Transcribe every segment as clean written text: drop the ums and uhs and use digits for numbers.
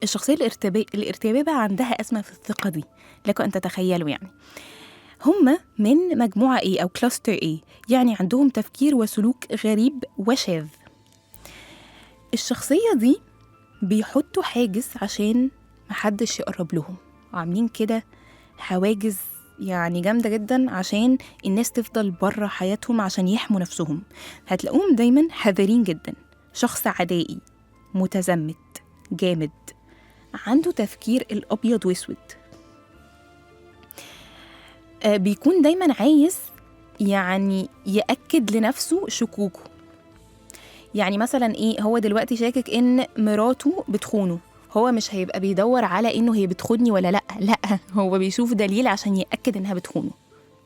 الشخصية الارتيابية بقى عندها أزمة في الثقة دي، لكم أن تتخيلوا يعني. هم من مجموعة A أو كلاستر A، يعني عندهم تفكير وسلوك غريب وشاذ. الشخصية دي بيحطوا حاجز عشان محدش يقرب لهم، وعاملين كده حواجز يعني جامدة جدا عشان الناس تفضل بره حياتهم عشان يحموا نفسهم. هتلاقوهم دايما حذرين جدا، شخص عدائي متزمت جامد، عنده تفكير الأبيض واسود. بيكون دايما عايز يعني يأكد لنفسه شكوكه. يعني مثلا ايه، هو دلوقتي شاكك ان مراته بتخونه، هو مش هيبقى بيدور على انه هي بتخوني ولا لا، لا، هو بيشوف دليل عشان يأكد انها بتخونه.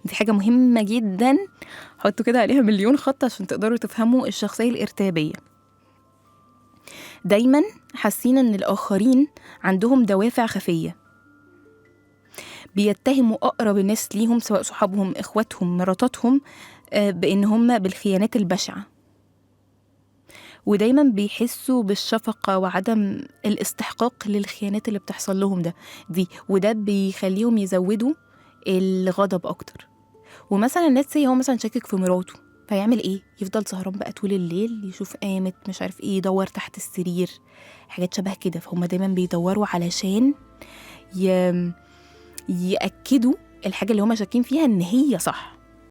دي حاجة مهمة جدا، حطوا كده عليها مليون خط عشان تقدروا تفهموا الشخصية الارتيابية. دايما حاسين ان الآخرين عندهم دوافع خفية، بيتهموا أقرب الناس ليهم سواء صحابهم إخواتهم مراتاتهم بإن هم بالخيانات البشعة. ودايما بيحسوا بالشفقة وعدم الاستحقاق للخيانات اللي بتحصل لهم وده بيخليهم يزودوا الغضب أكتر. ومثلا الناس هو مثلا شاكك في مراته، فيعمل ايه؟ يفضل سهران بقى طول الليل، يشوف قامت مش عارف ايه، يدور تحت السرير، حاجات شبه كده. فهم دايما بيدوروا علشان يأكدوا الحاجة اللي هم شاكين فيها ان هي صح.